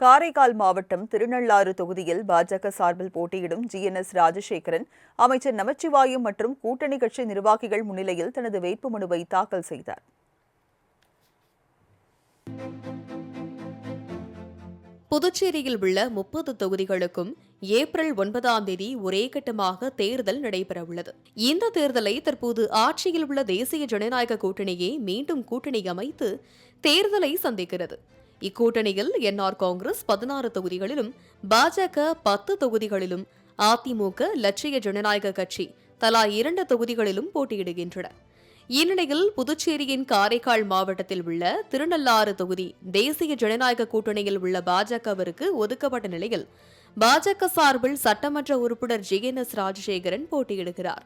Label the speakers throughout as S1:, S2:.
S1: காரைக்கால் மாவட்டம் திருநள்ளாறு தொகுதியில் பாஜக சார்பில் போட்டியிடும் GNS ராஜசேகரன் அமைச்சர் நமச்சிவாயம் மற்றும் கூட்டணி கட்சி நிர்வாகிகள் முன்னிலையில் தனது வேட்புமனுவை தாக்கல் செய்தார்.
S2: புதுச்சேரியில் உள்ள 30 தொகுதிகளுக்கும் ஏப்ரல் 9ஆம் தேதி ஒரே கட்டமாக தேர்தல் நடைபெறவுள்ளது. இந்த தேர்தலை தற்போது ஆட்சியில் உள்ள தேசிய ஜனநாயக கூட்டணியே மீண்டும் கூட்டணி அமைத்து தேர்தலை சந்திக்கிறது. இக்கூட்டணியில் NR காங்கிரஸ் 16 தொகுதிகளிலும், பாஜக 10 தொகுதிகளிலும், அதிமுக லட்சிய ஜனநாயக கட்சி தலா 2 தொகுதிகளிலும் போட்டியிடுகின்றன. இந்நிலையில் புதுச்சேரியின் காரைக்கால் மாவட்டத்தில் உள்ள திருநள்ளாறு தொகுதி தேசிய ஜனநாயக கூட்டணியில் உள்ள பாஜகவிற்கு ஒதுக்கப்பட்ட நிலையில் பாஜக சார்பில் சட்டமன்ற உறுப்பினர் GNS ராஜசேகரன் போட்டியிடுகிறார்.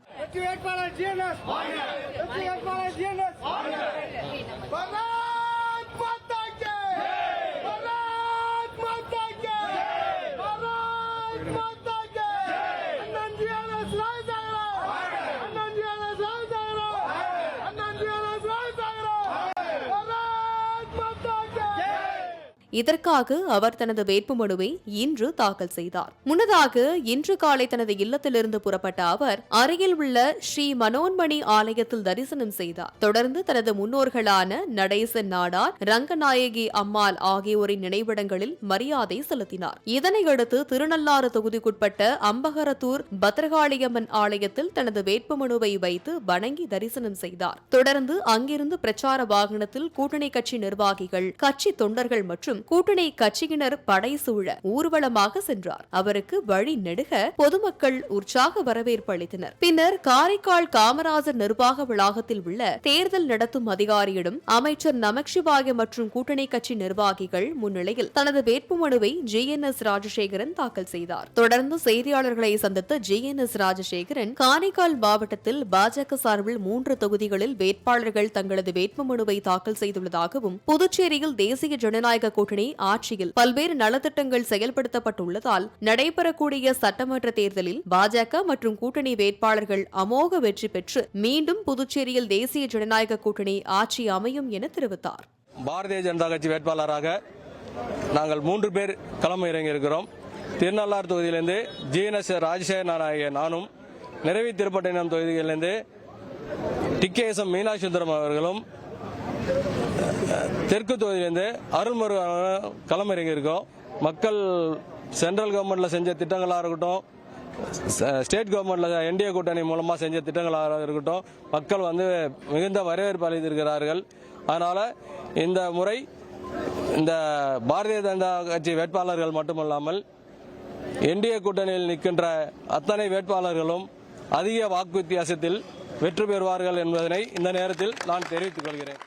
S2: இதற்காக அவர் தனது வேட்புமனுவை இன்று தாக்கல் செய்தார். முன்னதாக இன்று காலை தனது இல்லத்திலிருந்து புறப்பட்ட அவர் அருகில் உள்ள ஸ்ரீ மனோன்மணி ஆலயத்தில் தரிசனம் செய்தார். தொடர்ந்து தனது முன்னோர்களான நடேசன் நாடார், ரங்கநாயகி அம்மாள் ஆகியோரின் நினைவிடங்களில் மரியாதை செலுத்தினார். இதனையடுத்து திருநள்ளாறு தொகுதிக்குட்பட்ட அம்பகரத்தூர் பத்ரகாளியம்மன் ஆலயத்தில் தனது வேட்புமனுவை வைத்து வணங்கி தரிசனம் செய்தார். தொடர்ந்து அங்கிருந்து பிரச்சார வாகனத்தில் கூட்டணி கட்சி நிர்வாகிகள், கட்சி தொண்டர்கள் மற்றும் கூட்டணி கட்சியினர் படைசூழ ஊர்வலமாக சென்றார். அவருக்கு வழி நெடுக பொதுமக்கள் உற்சாக வரவேற்பு அளித்தனர். பின்னர் காரைக்கால் காமராஜர் நிர்வாக வளாகத்தில் உள்ள தேர்தல் நடத்தும் அதிகாரியிடம் அமைச்சர் நமச்சிவாயம் மற்றும் கூட்டணி கட்சி நிர்வாகிகள் முன்னிலையில் தனது வேட்புமனுவை GNS ராஜசேகரன் தாக்கல் செய்தார். தொடர்ந்து செய்தியாளர்களை சந்தித்த GNS ராஜசேகரன் காரைக்கால் மாவட்டத்தில் பாஜக சார்பில் 3 தொகுதிகளில் வேட்பாளர்கள் தங்களது வேட்புமனுவை தாக்கல் செய்துள்ளதாகவும், புதுச்சேரியில் தேசிய ஜனநாயக கூட்டணி ஆட்சியில் பல்வேறு நலத்திட்டங்கள் செயல்படுத்தப்பட்டுள்ளதால் நடைபெறக்கூடிய சட்டமன்ற தேர்தலில் பாஜக மற்றும் கூட்டணி வேட்பாளர்கள் அமோக வெற்றி பெற்று மீண்டும் புதுச்சேரியில் தேசிய ஜனநாயக கூட்டணி ஆட்சி அமையும் என தெரிவித்தார்.
S3: பாரதிய ஜனதா கட்சி வேட்பாளராக நாங்கள் 3 பேர் களம் இறங்கியிருக்கிறோம். திருநள்ளாறு தொகுதியிலிருந்து GNS ராஜசேகரன் ஆகிய நானும், நிறைவி திருப்பட்டினம் தொகுதியிலிருந்து TKSM மீனாட்சி சுந்தரம் அவர்களும், தெற்கு தொகுதியிலிருந்து அருள்முருகன் களமிறங்கியிருக்கோம். மக்கள் சென்ட்ரல் கவர்மெண்ட்ல செஞ்ச திட்டங்களாக இருக்கட்டும், ஸ்டேட் கவர்மெண்ட்ல NDA கூட்டணி மூலமாக செஞ்ச திட்டங்களாக இருக்கட்டும், மக்கள் மிகுந்த வரவேற்பு அளித்திருக்கிறார்கள். அதனால இந்த முறை இந்த பாரதிய ஜனதா கட்சி வேட்பாளர்கள் மட்டுமல்லாமல் NDA கூட்டணியில் நிற்கின்ற அத்தனை வேட்பாளர்களும் அதிக வாக்கு வித்தியாசத்தில் வெற்றி பெறுவார்கள் என்பதனை இந்த நேரத்தில் நான் தெரிவித்துக் கொள்கிறேன்.